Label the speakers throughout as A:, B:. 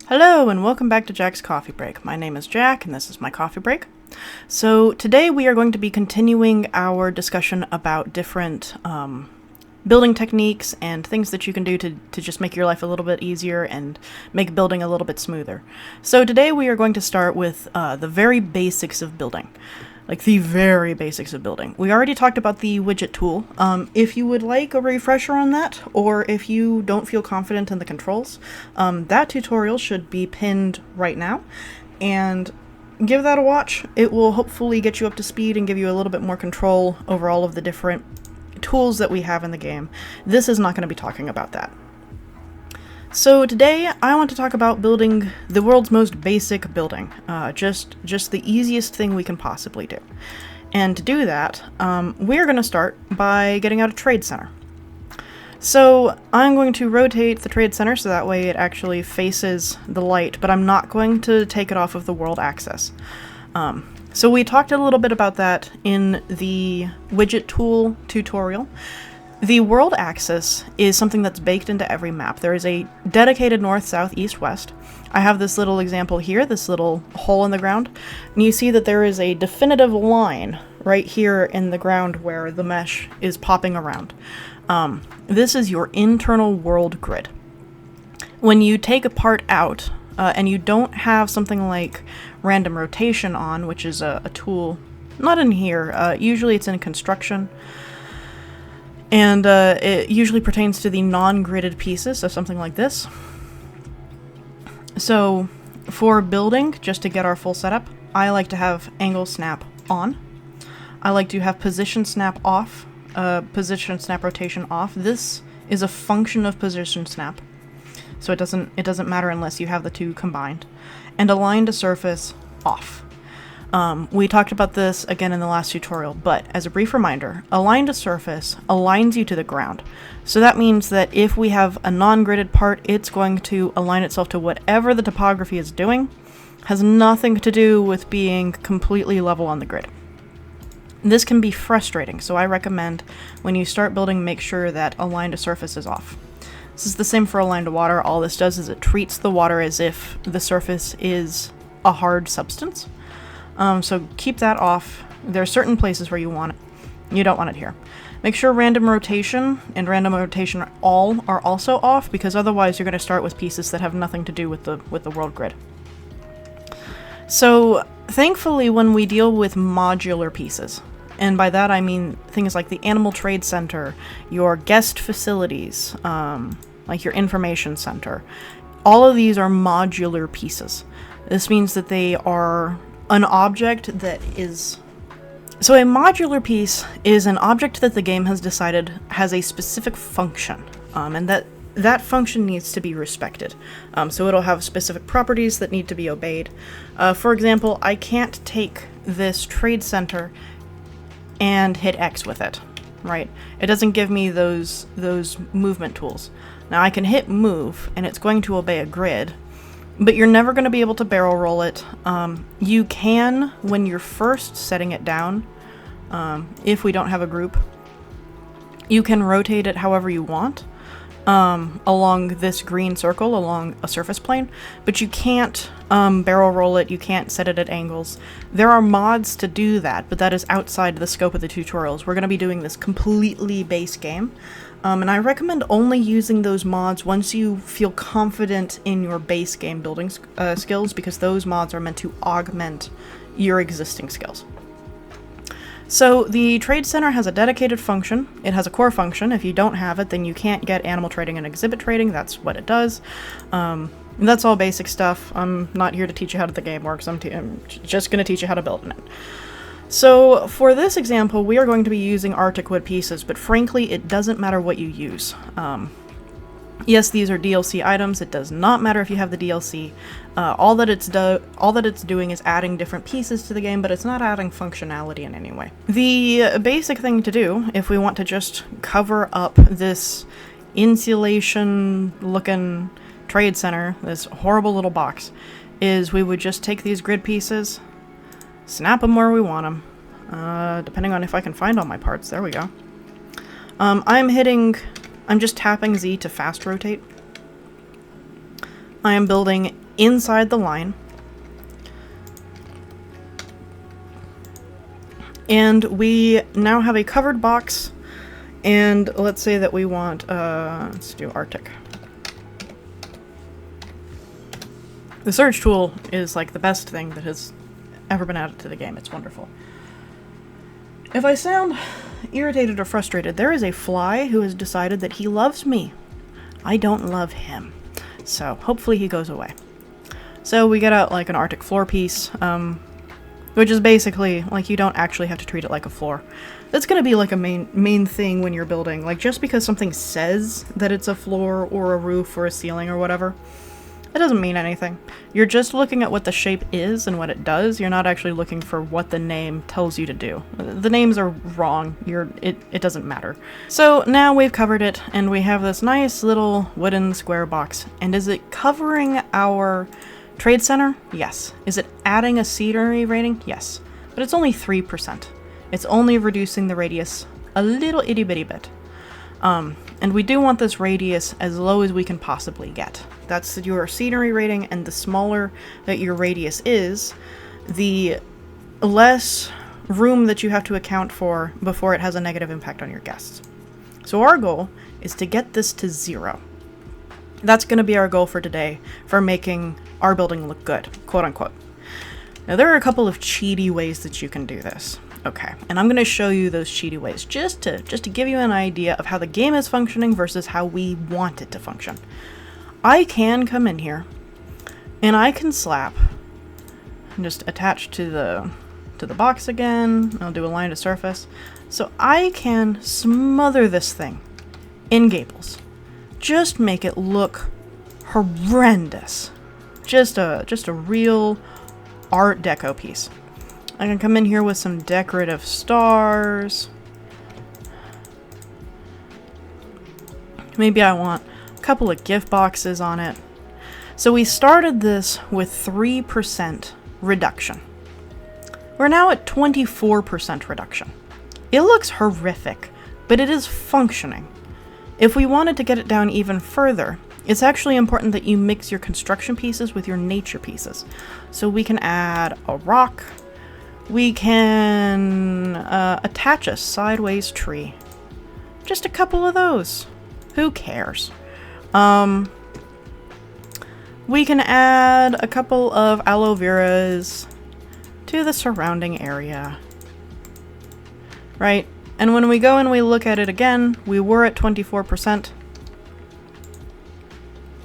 A: Hello and welcome back to Jack's Coffee Break. My name is Jack and this is my coffee break. So today we are going to be continuing our discussion about different building techniques and things that you can do to just make your life a little bit easier and make building a little bit smoother. So today we are going to start with the very basics of building. Like the very basics of building. We already talked about the widget tool. If you would like a refresher on that, or if you don't feel confident in the controls, that tutorial should be pinned right now. And give that a watch. It will hopefully get you up to speed and give you a little bit more control over all of the different tools that we have in the game. This is not going to be talking about that. So today I want to talk about building the world's most basic building, just the easiest thing we can possibly do. And to do that, we're going to start by getting out a trade center. So I'm going to rotate the trade center so that way it actually faces the light, but I'm not going to take it off of the world axis. So we talked a little bit about that in the widget tool tutorial. The world axis is something that's baked into every map. There is a dedicated north, south, east, west. I have this little example here, this little hole in the ground, and you see that there is a definitive line right here in the ground where the mesh is popping around. This is your internal world grid. When you take a part out, and you don't have something like random rotation on, which is a tool, not in here, usually it's in construction, and it usually pertains to the non-gridded pieces, so something like this. So for building, just to get our full setup, I like to have angle snap on. I like to have position snap off, position snap rotation off. This is a function of position snap, so it doesn't matter unless you have the two combined. And align to surface off. We talked about this again in the last tutorial, but as a brief reminder, align to surface aligns you to the ground. So that means that if we have a non-gridded part, it's going to align itself to whatever the topography is doing. Has nothing to do with being completely level on the grid. This can be frustrating, so I recommend when you start building, make sure that align to surface is off. This is the same for align to water. All this does is it treats the water as if the surface is a hard substance. So keep that off. There are certain places where you want it. You don't want it here. Make sure random rotation and random rotation all are also off, because otherwise you're going to start with pieces that have nothing to do with the world grid. So thankfully, when we deal with modular pieces, and by that I mean things like the animal trade center, your guest facilities, like your information center, all of these are modular pieces. This means that they are an object that is... So a modular piece is an object that the game has decided has a specific function, and that function needs to be respected. So it'll have specific properties that need to be obeyed. For example, I can't take this trade center and hit X with it, right? It doesn't give me those movement tools. Now I can hit move, and it's going to obey a grid, but you're never going to be able to barrel roll it. You can when you're first setting it down, if we don't have a group. You can rotate it however you want along this green circle, along a surface plane, but you can't barrel roll it, you can't set it at angles. There are mods to do that, but that is outside the scope of the tutorials. We're going to be doing this completely base game. And I recommend only using those mods once you feel confident in your base game building skills, because those mods are meant to augment your existing skills. So the trade center has a dedicated function. It has a core function. If you don't have it, then you can't get animal trading and exhibit trading. That's what it does. That's all basic stuff. I'm not here to teach you how the game works. I'm just going to teach you how to build in it. So for this example, we are going to be using Arctic wood pieces, but frankly, it doesn't matter what you use. Yes, these are DLC items. It does not matter if you have the DLC. All that it's doing is adding different pieces to the game, but it's not adding functionality in any way. The basic thing to do, if we want to just cover up this insulation-looking trade center, this horrible little box, is we would just take these grid pieces, snap them where we want them, depending on if I can find all my parts. There we go. I'm just tapping Z to fast rotate. I am building inside the line. And we now have a covered box, and let's say that we want, let's do Arctic. The search tool is like the best thing that has ever been added to the game. It's wonderful. If I sound irritated or frustrated, there is a fly who has decided that he loves me. I don't love him. So hopefully he goes away. So we get out like an Arctic floor piece, which is basically, like, you don't actually have to treat it like a floor. That's gonna be like a main thing when you're building. Like, just because something says that it's a floor or a roof or a ceiling or whatever, it doesn't mean anything. You're just looking at what the shape is and what it does. You're not actually looking for what the name tells you to do. The names are wrong. It doesn't matter. So now we've covered it, and we have this nice little wooden square box. And is it covering our trade center? Yes. Is it adding a scenery rating? Yes. But it's only 3%. It's only reducing the radius a little itty bitty bit. And we do want this radius as low as we can possibly get. That's your scenery rating, and the smaller that your radius is, the less room that you have to account for before it has a negative impact on your guests. So our goal is to get this to 0. That's going to be our goal for today, for making our building look good, quote unquote. Now there are a couple of cheaty ways that you can do this. Okay, and I'm going to show you those cheaty ways just to give you an idea of how the game is functioning versus how we want it to function. I can come in here and I can slap and just attach to the box again. I'll do a line to surface. So I can smother this thing in gables. Just make it look horrendous. Just a real Art Deco piece. I can come in here with some decorative stars. Maybe I want a couple of gift boxes on it. So we started this with 3% reduction. We're now at 24% reduction. It looks horrific, but it is functioning. If we wanted to get it down even further, it's actually important that you mix your construction pieces with your nature pieces. So we can add a rock. We can attach a sideways tree. Just a couple of those. Who cares? We can add a couple of aloe veras to the surrounding area. Right? And when we go and we look at it again, we were at 24%.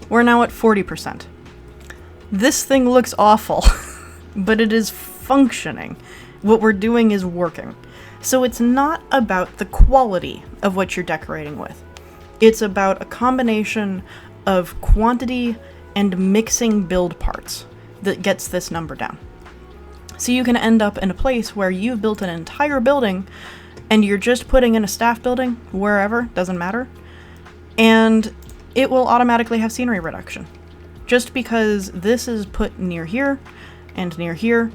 A: We're now at 40%. This thing looks awful, but it is functioning. What we're doing is working. So it's not about the quality of what you're decorating with. It's about a combination of quantity and mixing build parts that gets this number down. So you can end up in a place where you've built an entire building and you're just putting in a staff building, wherever, doesn't matter, and it will automatically have scenery reduction. Just because this is put near here and near here,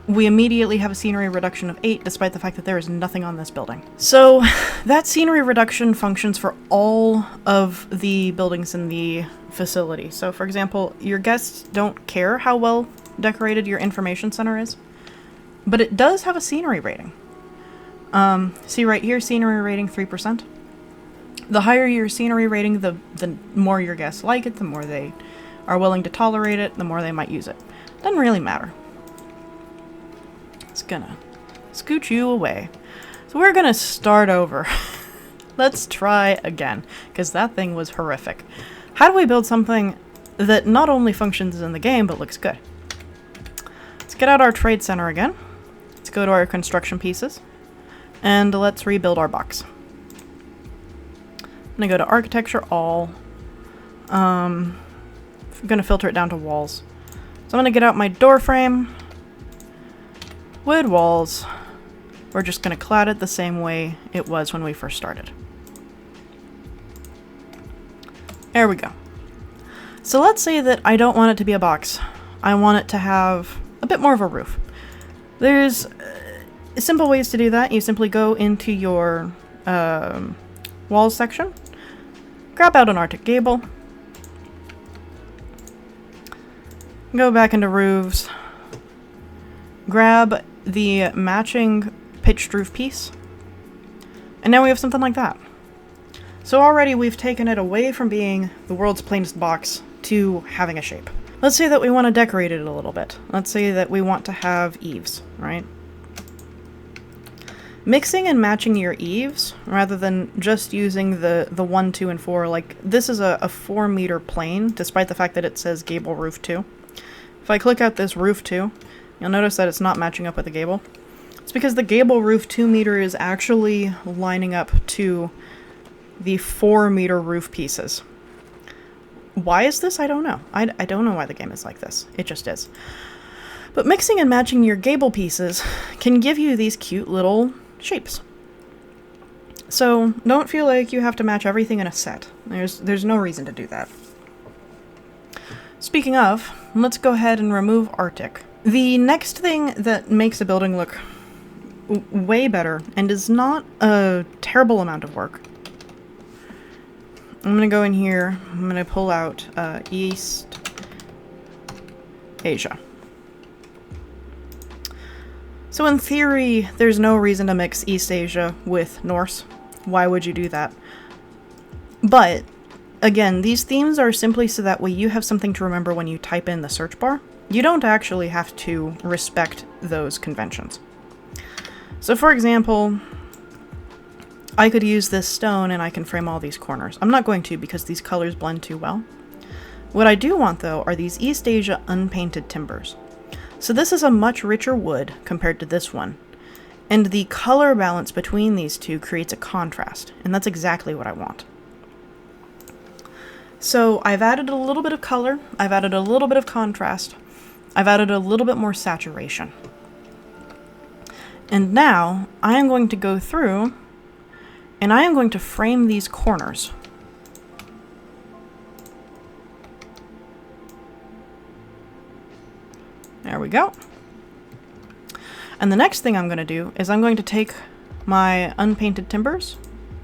A: we immediately have a scenery reduction of 8, despite the fact that there is nothing on this building. So that scenery reduction functions for all of the buildings in the facility. So for example, your guests don't care how well decorated your information center is, but it does have a scenery rating. See right here, scenery rating 3%. The higher your scenery rating, the more your guests like it, the more they are willing to tolerate it, the more they might use it. Doesn't really matter. It's gonna scoot you away. So we're gonna start over. Let's try again, because that thing was horrific. How do we build something that not only functions in the game, but looks good? Let's get out our trade center again. Let's go to our construction pieces. And let's rebuild our box. I'm gonna go to architecture all. I'm gonna filter it down to walls. So I'm gonna get out my door frame. Wood walls. We're just gonna clad it the same way it was when we first started. There we go. So let's say that I don't want it to be a box. I want it to have a bit more of a roof. There's simple ways to do that. You simply go into your walls section, grab out an Arctic gable, Go back into roofs. Grab the matching pitched roof piece. And now we have something like that. So already we've taken it away from being the world's plainest box to having a shape. Let's say that we want to decorate it a little bit. Let's say that we want to have eaves, right? Mixing and matching your eaves, rather than just using the 1, 2, and 4, like this is a 4-meter plane, despite the fact that it says gable roof 2. If I click out this roof 2, you'll notice that it's not matching up with the gable. It's because the gable roof 2 meter is actually lining up to the 4-meter roof pieces. Why is this? I don't know. I don't know why the game is like this. It just is. But mixing and matching your gable pieces can give you these cute little shapes. So don't feel like you have to match everything in a set. There's no reason to do that. Speaking of, let's go ahead and remove Arctic. The next thing that makes a building look way better, and is not a terrible amount of work, I'm going to go in here, I'm going to pull out East Asia. So in theory, there's no reason to mix East Asia with Norse. Why would you do that? But, again, these themes are simply so that way you have something to remember when you type in the search bar. You don't actually have to respect those conventions. So for example, I could use this stone and I can frame all these corners. I'm not going to because these colors blend too well. What I do want though are these East Asia unpainted timbers. So this is a much richer wood compared to this one. And the color balance between these two creates a contrast, and that's exactly what I want. So I've added a little bit of color, I've added a little bit of contrast, I've added a little bit more saturation. And now I am going to go through and I am going to frame these corners. There we go. And the next thing I'm going to do is I'm going to take my unpainted timbers.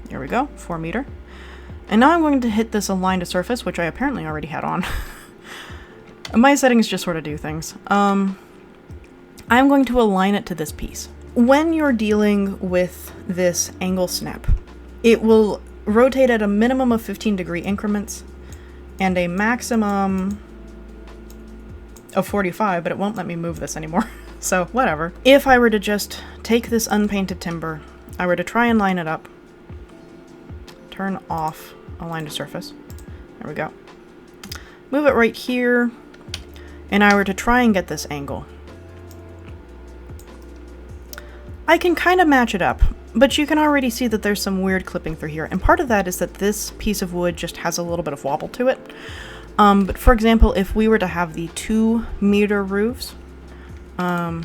A: Here we go, 4 meter. And now I'm going to hit this align to surface, which I apparently already had on. My settings just sort of do things. I'm going to align it to this piece. When you're dealing with this angle snap, it will rotate at a minimum of 15-degree increments and a maximum of 45, but it won't let me move this anymore. So whatever. If I were to just take this unpainted timber, I were to try and line it up, turn off align to surface, there we go, move it right here, and I were to try and get this angle, I can kind of match it up, but you can already see that there's some weird clipping through here, and part of that is that this piece of wood just has a little bit of wobble to it. But for example, if we were to have the 2 meter roofs, so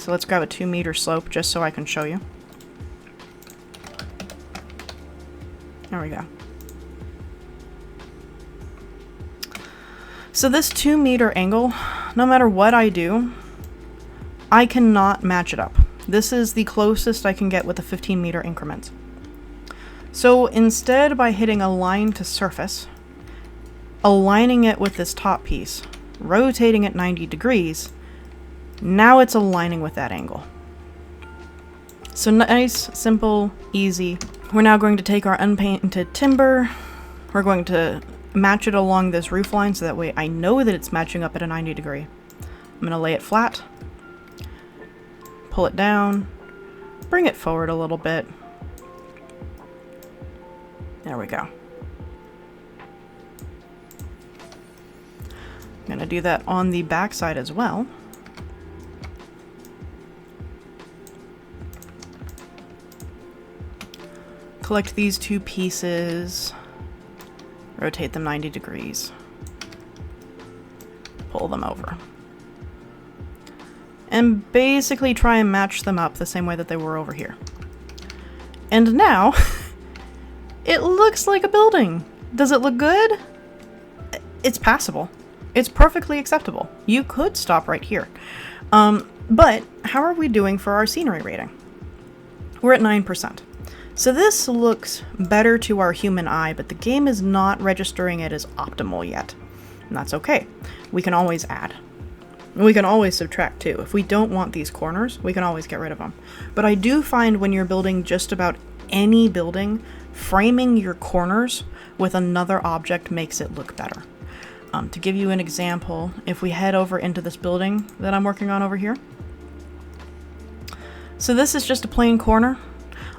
A: let's grab a 2 meter slope just so I can show you. There we go. So this 2 meter angle, no matter what I do, I cannot match it up. This is the closest I can get with the 15 meter increments. So instead, by hitting align to surface, aligning it with this top piece, rotating it 90 degrees, now it's aligning with that angle. So nice, simple, easy. We're now going to take our unpainted timber, we're going to match it along this roof line so that way I know that it's matching up at a 90 degree. I'm going to lay it flat, pull it down, bring it forward a little bit. There we go. I'm going to do that on the back side as well. Collect these 2 pieces, rotate them 90 degrees, pull them over, and basically try and match them up the same way that they were over here. And now, it looks like a building. Does it look good? It's passable. It's perfectly acceptable. You could stop right here. But how are we doing for our scenery rating? We're at 9%. So this looks better to our human eye, but the game is not registering it as optimal yet. And that's okay. We can always add. We can always subtract too. If we don't want these corners, we can always get rid of them. But I do find when you're building just about any building, framing your corners with another object makes it look better. To give you an example, if we head over into this building that I'm working on over here. So this is just a plain corner.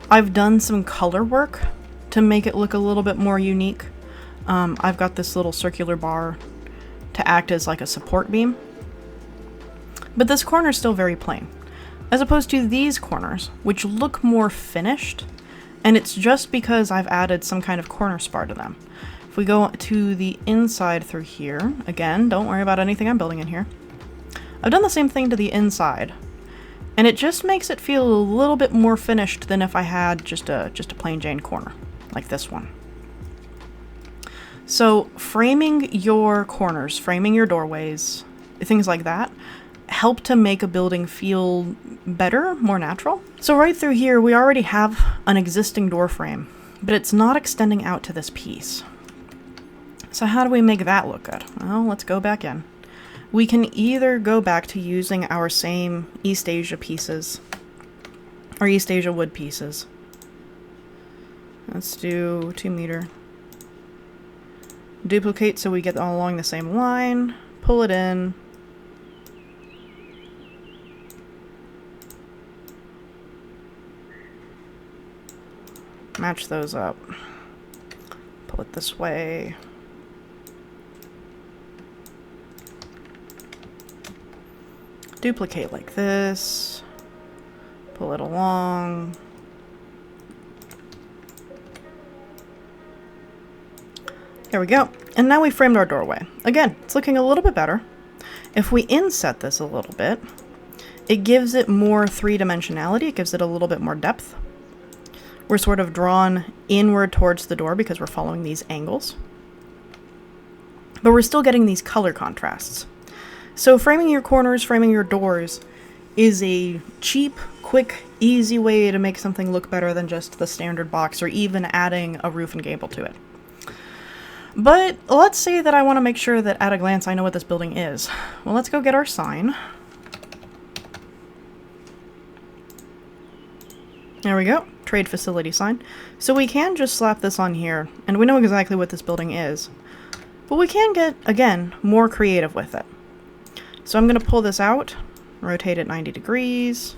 A: I've done some color work to make it look a little bit more unique. I've got this little circular bar to act as like a support beam. But this corner is still very plain, as opposed to these corners, which look more finished, and it's just because I've added some kind of corner spar to them. If we go to the inside through here, again, don't worry about anything I'm building in here. I've done the same thing to the inside, and it just makes it feel a little bit more finished than if I had just a plain Jane corner, like this one. So framing your corners, framing your doorways, things like that, help to make a building feel better, more natural. So right through here, we already have an existing door frame, but it's not extending out to this piece. So how do we make that look good? Well, let's go back in. We can either go back to using our same East Asia pieces, or East Asia wood pieces. Let's do 2 meter. Duplicate so we get all along the same line, pull it in. Match those up. Pull it this way. Duplicate like this. Pull it along. There we go. And now we framed our doorway. Again, it's looking a little bit better. If we inset this a little bit, it gives it more three-dimensionality. It gives it a little bit more depth. We're sort of drawn inward towards the door because we're following these angles. But we're still getting these color contrasts. So framing your corners, framing your doors is a cheap, quick, easy way to make something look better than just the standard box or even adding a roof and gable to it. But let's say that I want to make sure that at a glance I know what this building is. Well, let's go get our sign. There we go. Trade facility sign. So we can just slap this on here, and we know exactly what this building is. But we can get, again, more creative with it. So I'm going to pull this out, rotate it 90 degrees.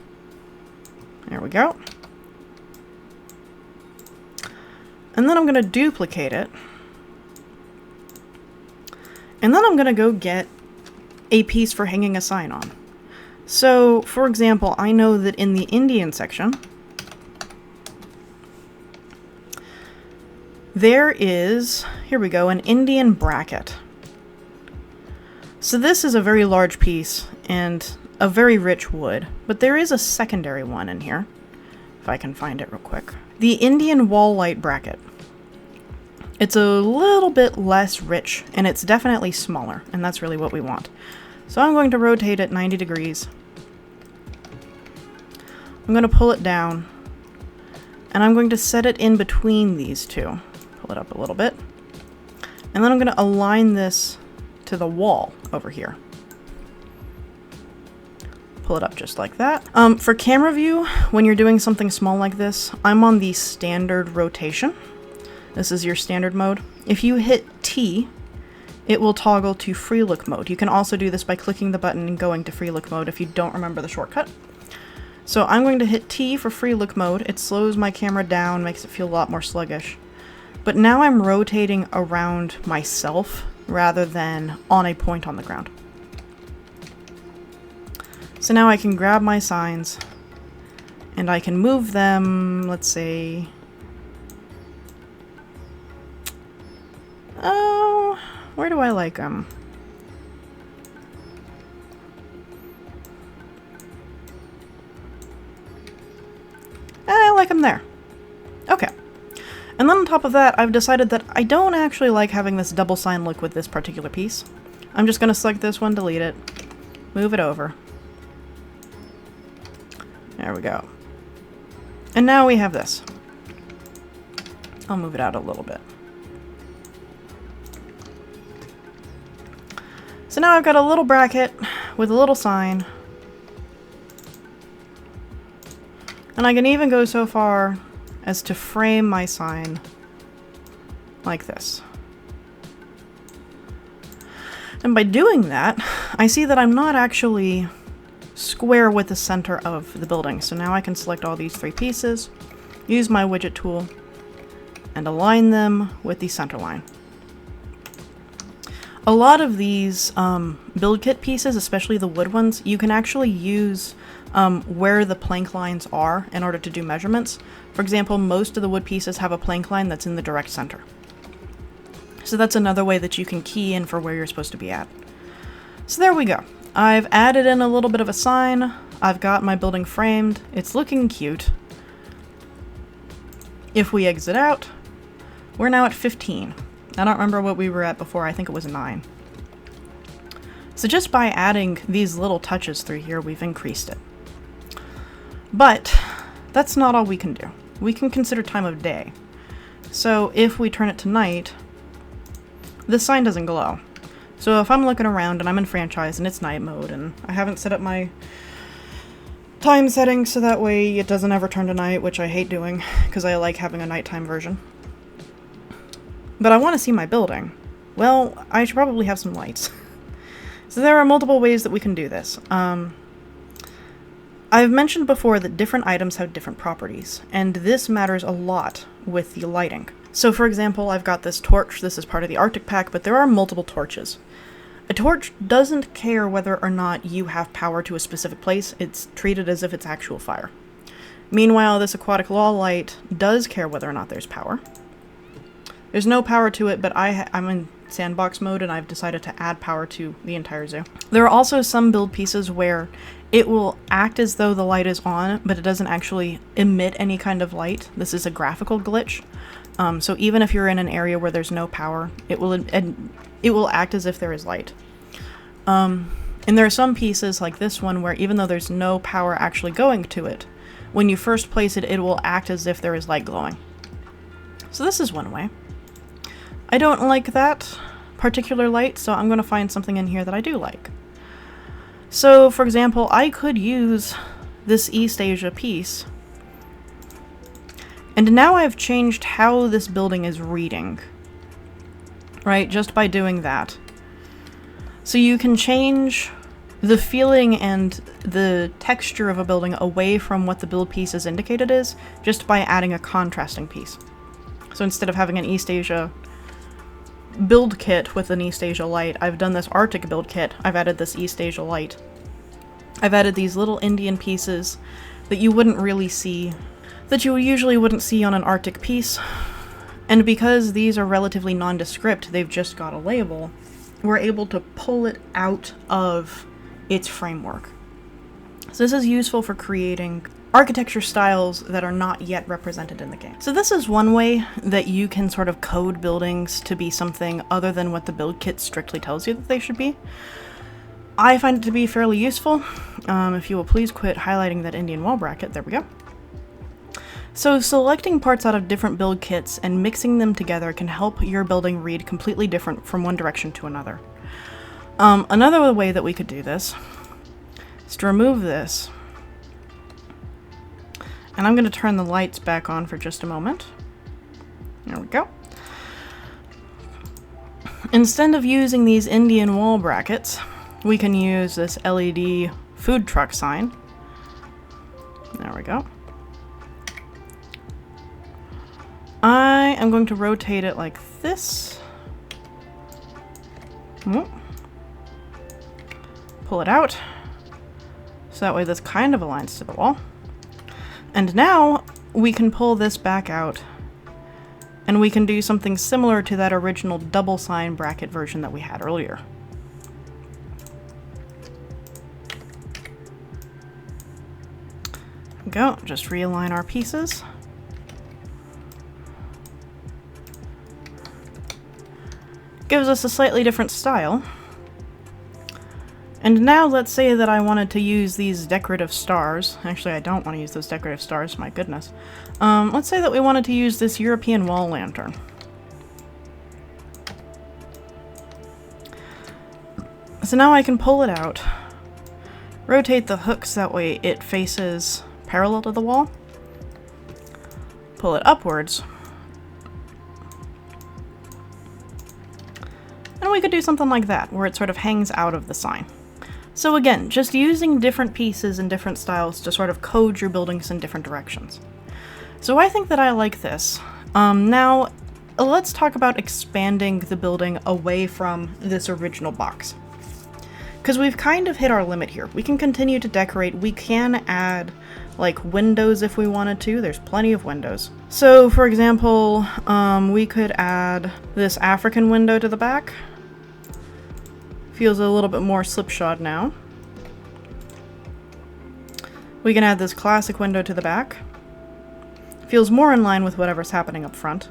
A: There we go. And then I'm going to duplicate it. And then I'm going to go get a piece for hanging a sign on. So, for example, I know that in the Indian section, there is, here we go, an Indian bracket. So this is a very large piece and a very rich wood, but there is a secondary one in here, if I can find it real quick. The Indian wall light bracket. It's a little bit less rich, and it's definitely smaller, and that's really what we want. So I'm going to rotate it 90 degrees. I'm going to pull it down, and I'm going to set it in between these two. Pull it up a little bit. And then I'm going to align this to the wall over here. Pull it up just like that. For camera view, when you're doing something small like this, I'm on the standard rotation. This is your standard mode. If you hit T, it will toggle to free look mode. You can also do this by clicking the button and going to free look mode if you don't remember the shortcut. So I'm going to hit T for free look mode. It slows my camera down, makes it feel a lot more sluggish. But now I'm rotating around myself rather than on a point on the ground. So now I can grab my signs and I can move them, let's say, oh, where do I like them? I like them there. Okay. And then on top of that, I've decided that I don't actually like having this double sign look with this particular piece. I'm just going to select this one, delete it, move it over. There we go. And now we have this. I'll move it out a little bit. So now I've got a little bracket with a little sign. And I can even go so far as to frame my sign like this. And by doing that, I see that I'm not actually square with the center of the building. So now I can select all these 3 pieces, use my widget tool, and align them with the center line. A lot of these build kit pieces, especially the wood ones, you can actually use where the plank lines are in order to do measurements. For example, most of the wood pieces have a plank line that's in the direct center. So that's another way that you can key in for where you're supposed to be at. So there we go. I've added in a little bit of a sign. I've got my building framed. It's looking cute. If we exit out, we're now at 15. I don't remember what we were at before. I think it was 9. So just by adding these little touches through here, we've increased it. But that's not all we can do. We can consider time of day. So if we turn it to night, this sign doesn't glow. So if I'm looking around and I'm in franchise and it's night mode and I haven't set up my time settings so that way it doesn't ever turn to night, which I hate doing because I like having a nighttime version. But I want to see my building. Well, I should probably have some lights. So there are multiple ways that we can do this. I've mentioned before that different items have different properties, and this matters a lot with the lighting. So for example, I've got this torch. This is part of the Arctic pack, but there are multiple torches. A torch doesn't care whether or not you have power to a specific place. It's treated as if it's actual fire. Meanwhile, this aquatic law light does care whether or not there's power. There's no power to it, but I'm in sandbox mode and I've decided to add power to the entire zoo. There are also some build pieces where it will act as though the light is on, but it doesn't actually emit any kind of light. This is a graphical glitch. So even if you're in an area where there's no power, it will act as if there is light. And there are some pieces like this one where even though there's no power actually going to it, when you first place it, it will act as if there is light glowing. So this is one way. I don't like that particular light, so I'm going to find something in here that I do like. So, for example, I could use this East Asia piece, and now I've changed how this building is reading, right, just by doing that. So you can change the feeling and the texture of a building away from what the build piece is indicated is, just by adding a contrasting piece. So instead of having an East Asia build kit with an East Asia light, I've done this Arctic build kit. I've added this East Asia light. I've added these little Indian pieces that you wouldn't really see, that you usually wouldn't see on an Arctic piece. And because these are relatively nondescript, they've just got a label, we're able to pull it out of its framework. So this is useful for creating architecture styles that are not yet represented in the game. So this is one way that you can sort of code buildings to be something other than what the build kit strictly tells you that they should be. I find it to be fairly useful. If you will please quit highlighting that Indian wall bracket, there we go. So selecting parts out of different build kits and mixing them together can help your building read completely different from one direction to another. Another way that we could do this is to remove this. And I'm going to turn the lights back on for just a moment. There we go. Instead of using these Indian wall brackets, we can use this LED food truck sign. There we go. I am going to rotate it like this. Pull it out. So that way this kind of aligns to the wall. And now we can pull this back out and we can do something similar to that original double sign bracket version that we had earlier. Go, just realign our pieces. Gives us a slightly different style. And now let's say that I wanted to use these decorative stars. Actually, I don't want to use those decorative stars, my goodness. Let's say that we wanted to use this European wall lantern. So now I can pull it out, rotate the hooks that way it faces parallel to the wall, pull it upwards, and we could do something like that, where it sort of hangs out of the sign. So again, just using different pieces and different styles to sort of code your buildings in different directions. So I think that I like this. Now, let's talk about expanding the building away from this original box. Because we've kind of hit our limit here. We can continue to decorate. We can add, like, windows if we wanted to. There's plenty of windows. So, for example, we could add this African window to the back. Feels a little bit more slipshod now. We can add this classic window to the back. Feels more in line with whatever's happening up front.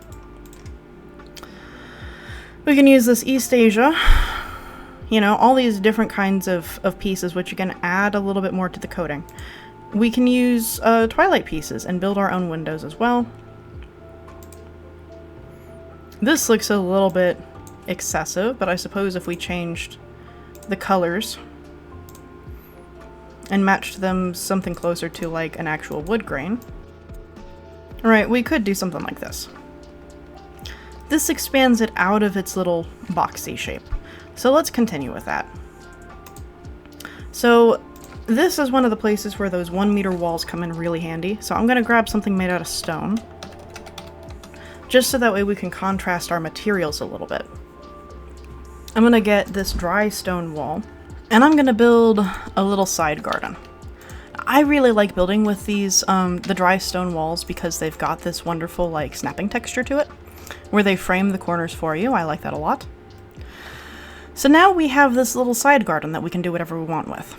A: We can use this East Asia. You know, all these different kinds of pieces, which you can add a little bit more to the coding. We can use Twilight pieces and build our own windows as well. This looks a little bit excessive, but I suppose if we changed the colors and matched them something closer to like an actual wood grain. Alright, we could do something like this. This expands it out of its little boxy shape. So let's continue with that. So this is one of the places where those 1 meter walls come in really handy. So I'm going to grab something made out of stone, just so that way we can contrast our materials a little bit. I'm going to get this dry stone wall, and I'm going to build a little side garden. I really like building with these, the dry stone walls, because they've got this wonderful like snapping texture to it, where they frame the corners for you. I like that a lot. So now we have this little side garden that we can do whatever we want with.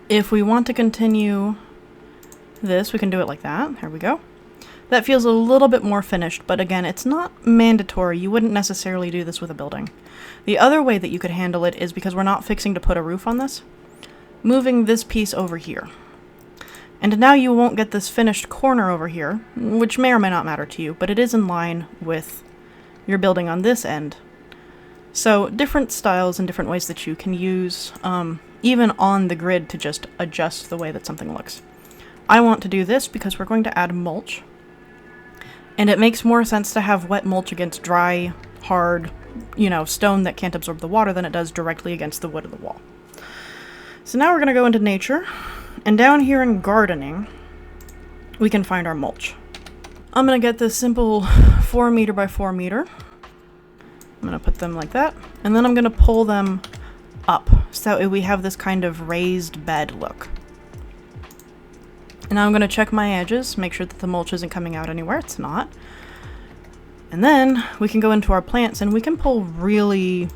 A: If we want to continue this, we can do it like that. There we go. That feels a little bit more finished, but again, it's not mandatory. You wouldn't necessarily do this with a building. The other way that you could handle it is, because we're not fixing to put a roof on this, moving this piece over here. And now you won't get this finished corner over here, which may or may not matter to you, but it is in line with your building on this end. So different styles and different ways that you can use, even on the grid, to just adjust the way that something looks. I want to do this because we're going to add mulch. And it makes more sense to have wet mulch against dry, hard, you know, stone that can't absorb the water than it does directly against the wood of the wall. So now we're going to go into nature. And down here in gardening, we can find our mulch. I'm going to get this simple 4 meter by 4 meter. I'm going to put them like that, and then I'm going to pull them up, so that way we have this kind of raised bed look. And now I'm going to check my edges, make sure that the mulch isn't coming out anywhere. It's not. And then we can go into our plants, and we can pull really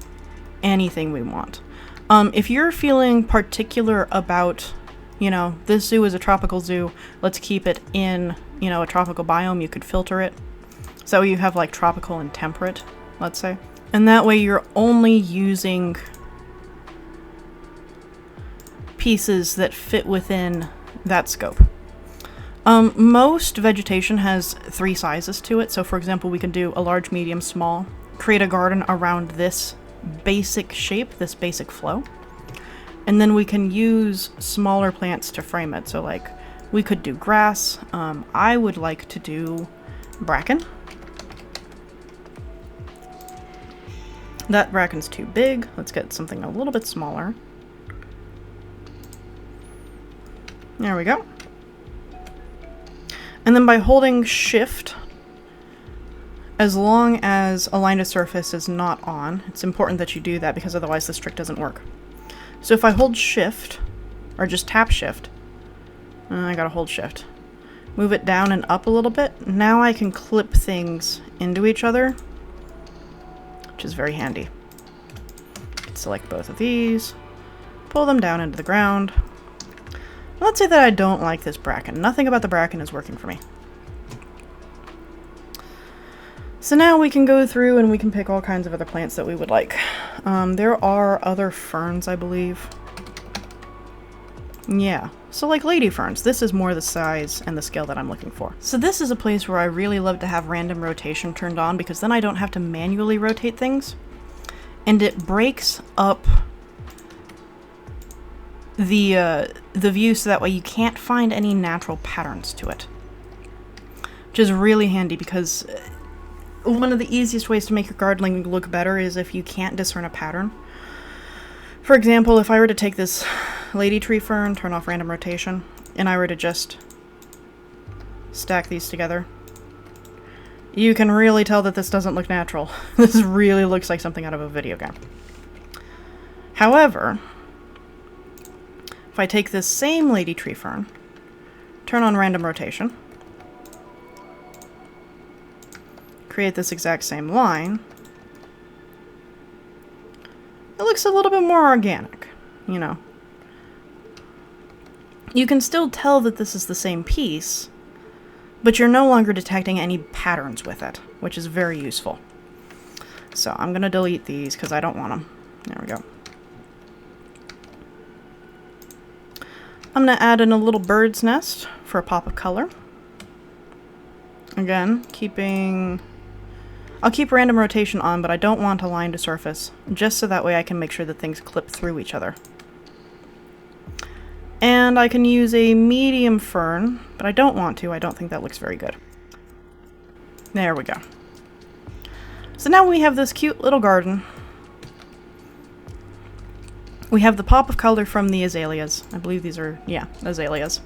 A: anything we want. If you're feeling particular about, you know, this zoo is a tropical zoo, let's keep it in, you know, a tropical biome, you could filter it. So you have like tropical and temperate, let's say. And that way you're only using pieces that fit within that scope. Most vegetation has 3 sizes to it. So for example, we can do a large, medium, small, create a garden around this basic shape, this basic flow. And then we can use smaller plants to frame it. So like we could do grass. I would like to do bracken. That bracken's too big. Let's get something a little bit smaller. There we go. And then by holding shift, as long as align to surface is not on, it's important that you do that because otherwise this trick doesn't work. So if I hold shift, or just tap shift, I gotta hold shift, move it down and up a little bit, now I can clip things into each other, which is very handy. Select both of these, pull them down into the ground. Let's say that I don't like this bracken. Nothing about the bracken is working for me. So now we can go through and we can pick all kinds of other plants that we would like. There are other ferns, I believe. Yeah, so like lady ferns, this is more the size and the scale that I'm looking for. So this is a place where I really love to have random rotation turned on, because then I don't have to manually rotate things. And it breaks up the view so that way you can't find any natural patterns to it. Which is really handy, because one of the easiest ways to make your gardening look better is if you can't discern a pattern. For example, if I were to take this lady tree fern, turn off random rotation, and I were to just stack these together, you can really tell that this doesn't look natural. This really looks like something out of a video game. However, if I take this same lady tree fern, turn on random rotation, create this exact same line, it looks a little bit more organic, you know. You can still tell that this is the same piece, but you're no longer detecting any patterns with it, which is very useful. So I'm going to delete these because I don't want them. There we go. I'm going to add in a little bird's nest for a pop of color. Again, I'll keep random rotation on, but I don't want a line to surface, just so that way I can make sure that things clip through each other. And I can use a medium fern, but I don't want to. I don't think that looks very good. There we go. So now we have this cute little garden. We have the pop of color from the azaleas. I believe these are, yeah, azaleas.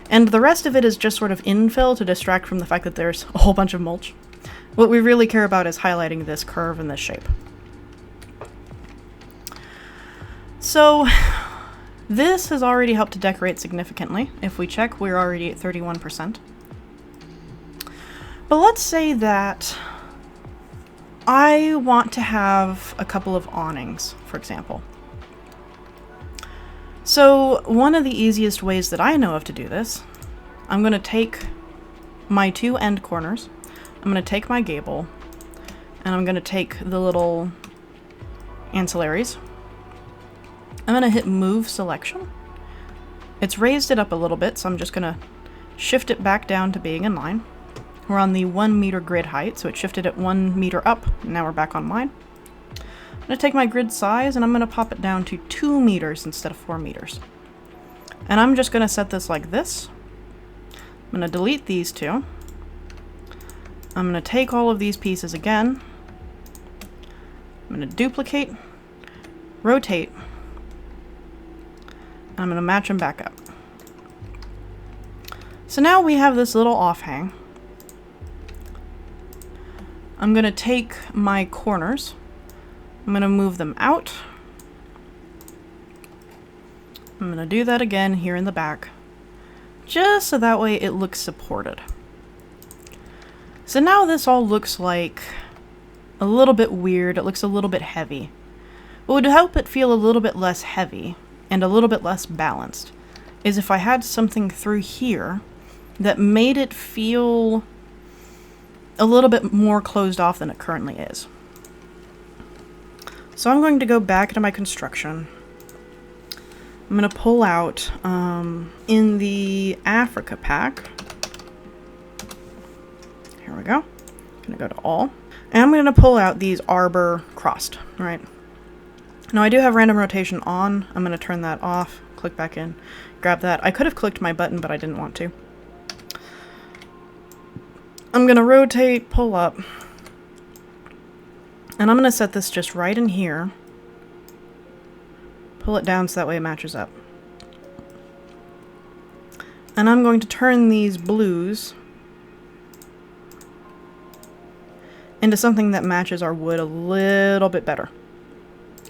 A: And the rest of it is just sort of infill to distract from the fact that there's a whole bunch of mulch. What we really care about is highlighting this curve and this shape. So this has already helped to decorate significantly. If we check, we're already at 31%. But let's say that I want to have a couple of awnings, for example. So one of the easiest ways that I know of to do this, I'm going to take my two end corners, I'm going to take my gable, and I'm going to take the little ancillaries. I'm going to hit move selection. It's raised it up a little bit, so I'm just going to shift it back down to being in line. We're on the 1 meter grid height, so it shifted it 1 meter up, and now we're back on line. I'm going to take my grid size and I'm going to pop it down to 2 meters instead of 4 meters. And I'm just going to set this like this. I'm going to delete these two. I'm going to take all of these pieces again. I'm going to duplicate, rotate, and I'm going to match them back up. So now we have this little offhang. I'm going to take my corners. I'm going to move them out. I'm going to do that again here in the back, just so that way it looks supported. So now this all looks like a little bit weird. It looks a little bit heavy. What would help it feel a little bit less heavy and a little bit less balanced is if I had something through here that made it feel a little bit more closed off than it currently is. So I'm going to go back to my construction. I'm going to pull out, in the Africa pack, here we go, I'm going to go to all, and I'm going to pull out these arbor crossed, right? Now I do have random rotation on. I'm going to turn that off, click back in, grab that. I could have clicked my button, but I didn't want to. I'm going to rotate, pull up, and I'm going to set this just right in here. Pull it down so that way it matches up. And I'm going to turn these blues into something that matches our wood a little bit better.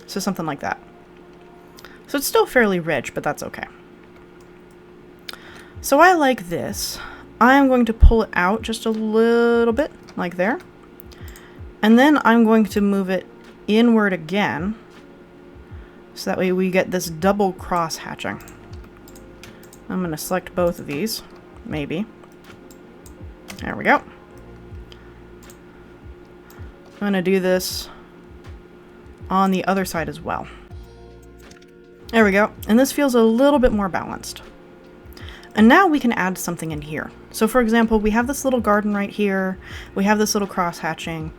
A: So something like that. So it's still fairly rich, but that's okay. So I like this. I'm going to pull it out just a little bit, like there. And then I'm going to move it inward again, so that way we get this double cross hatching. I'm going to select both of these, maybe. There we go. I'm going to do this on the other side as well. There we go. And this feels a little bit more balanced. And now we can add something in here. So for example, we have this little garden right here. We have this little cross hatching.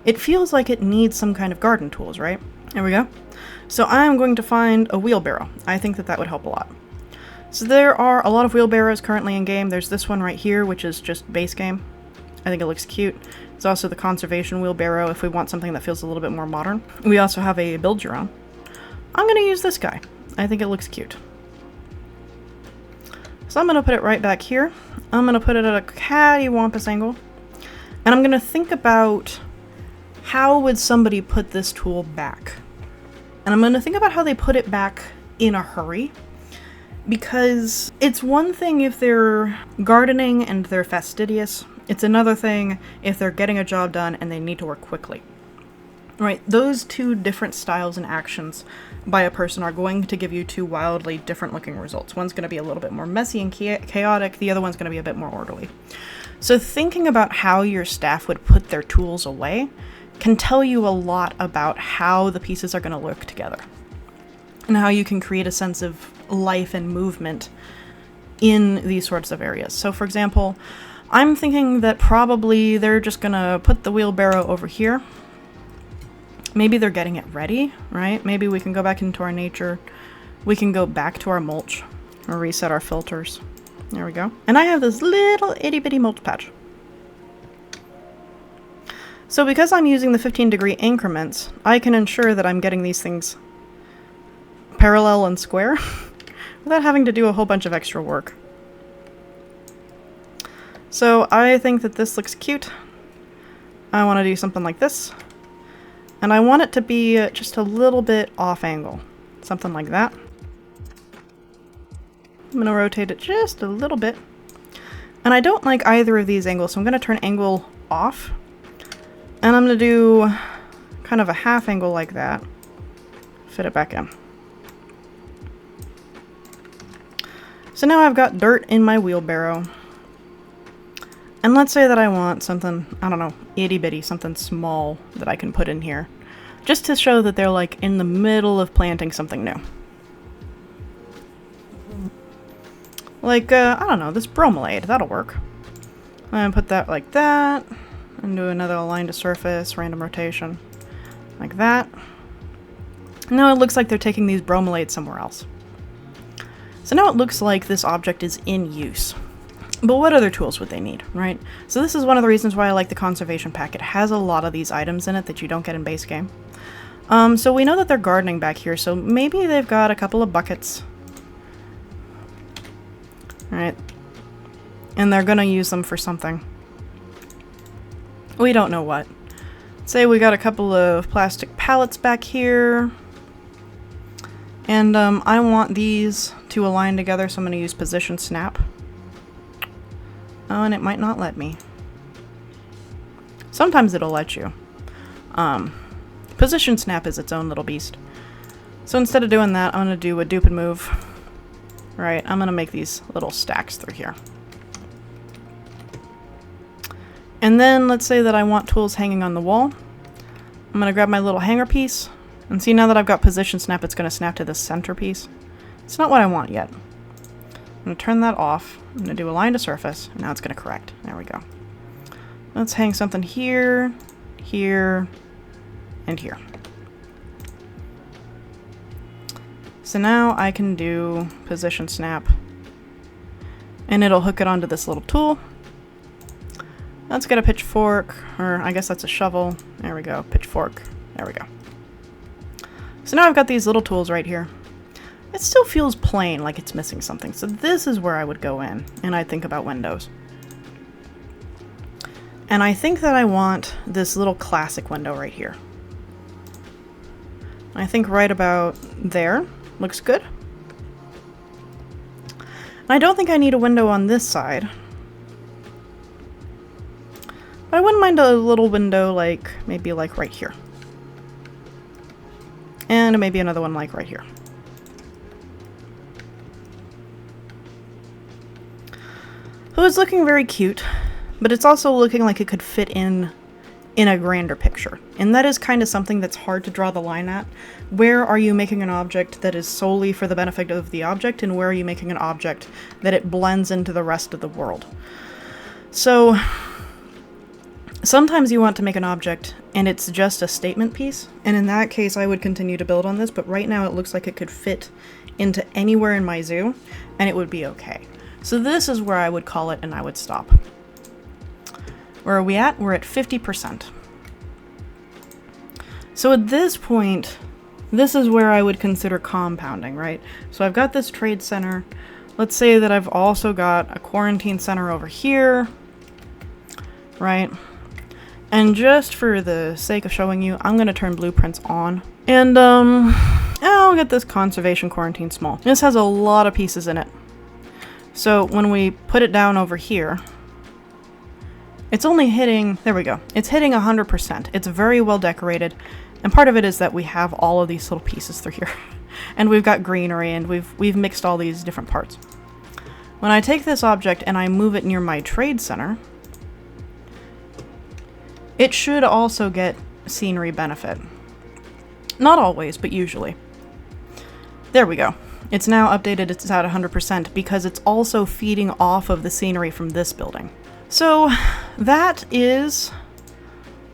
A: It feels like it needs some kind of garden tools, right? There we go. So I'm going to find a wheelbarrow. I think that that would help a lot. So there are a lot of wheelbarrows currently in game. There's this one right here, which is just base game. I think it looks cute. There's also the conservation wheelbarrow if we want something that feels a little bit more modern. We also have a build your own. I'm going to use this guy. I think it looks cute. So I'm going to put it right back here. I'm going to put it at a cattywampus angle. And I'm going to think about how would somebody put this tool back. And I'm going to think about how they put it back in a hurry. Because it's one thing if they're gardening and they're fastidious. It's another thing if they're getting a job done and they need to work quickly. Right, those two different styles and actions by a person are going to give you two wildly different looking results. One's going to be a little bit more messy and chaotic, the other one's going to be a bit more orderly. So thinking about how your staff would put their tools away can tell you a lot about how the pieces are going to look together. And how you can create a sense of life and movement in these sorts of areas. So for example, I'm thinking that probably they're just gonna put the wheelbarrow over here. Maybe they're getting it ready, right? Maybe we can go back into our nature. We can go back to our mulch or reset our filters. There we go. And I have this little itty bitty mulch patch. So because I'm using the 15-degree increments, I can ensure that I'm getting these things parallel and square without having to do a whole bunch of extra work. So I think that this looks cute. I want to do something like this. And I want it to be just a little bit off angle. Something like that. I'm going to rotate it just a little bit. And I don't like either of these angles, so I'm going to turn angle off. And I'm going to do kind of a half angle like that. Fit it back in. So now I've got dirt in my wheelbarrow. And let's say that I want something, I don't know, itty bitty, something small that I can put in here. Just to show that they're like in the middle of planting something new. Like, I don't know, this bromelade, that'll work. I'm gonna put that like that. And do another align to surface, random rotation. Like that. Now it looks like they're taking these bromelades somewhere else. So now it looks like this object is in use. But what other tools would they need, right? So this is one of the reasons why I like the conservation pack. It has a lot of these items in it that you don't get in base game. So we know that they're gardening back here, so maybe they've got a couple of buckets. Right? And they're gonna use them for something. We don't know what. Say we got a couple of plastic pallets back here. And I want these to align together, so I'm gonna use position snap. Oh, and it might not let me. Sometimes it'll let you. Position snap is its own little beast. So instead of doing that, I'm going to do a dupe and move. Right, I'm going to make these little stacks through here. And then let's say that I want tools hanging on the wall. I'm going to grab my little hanger piece. And see, now that I've got position snap, it's going to snap to this center piece. It's not what I want yet. I'm going to turn that off. I'm going to do align to surface. And now it's going to correct. There we go. Let's hang something here, here, and here. So now I can do position snap. And it'll hook it onto this little tool. Let's get a pitchfork, or I guess that's a shovel. There we go, pitchfork. There we go. So now I've got these little tools right here. It still feels plain, like it's missing something. So this is where I would go in, and I'd think about windows. And I think that I want this little classic window right here. I think right about there looks good. I don't think I need a window on this side. But I wouldn't mind a little window like, maybe like right here. And maybe another one like right here. So it's looking very cute, but it's also looking like it could fit in in a grander picture. And that is kind of something that's hard to draw the line at. Where are you making an object that is solely for the benefit of the object, and where are you making an object that it blends into the rest of the world? So sometimes you want to make an object and it's just a statement piece, and in that case I would continue to build on this, but right now it looks like it could fit into anywhere in my zoo and it would be okay. So this is where I would call it and I would stop. Where are we at? We're at 50%. So at this point, this is where I would consider compounding, right? So I've got this trade center. Let's say that I've also got a quarantine center over here, right? And just for the sake of showing you, I'm going to turn blueprints on. And I'll get this conservation quarantine small. This has a lot of pieces in it. So when we put it down over here, it's only hitting, there we go, it's hitting 100%. It's very well decorated, and part of it is that we have all of these little pieces through here. And we've got greenery, and we've mixed all these different parts. When I take this object and I move it near my trade center, it should also get scenery benefit. Not always, but usually. There we go. It's now updated, it's at 100% because it's also feeding off of the scenery from this building. So that is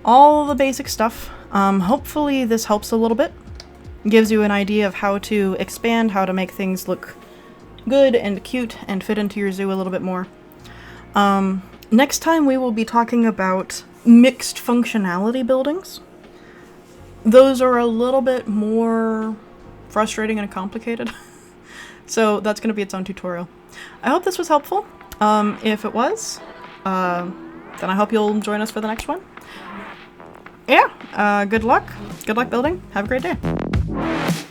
A: all the basic stuff. Hopefully this helps a little bit. Gives you an idea of how to expand, how to make things look good and cute and fit into your zoo a little bit more. Next time we will be talking about mixed functionality buildings. Those are a little bit more frustrating and complicated. So that's going to be its own tutorial. I hope this was helpful. If it was, then I hope you'll join us for the next one. Yeah, good luck. Good luck building. Have a great day.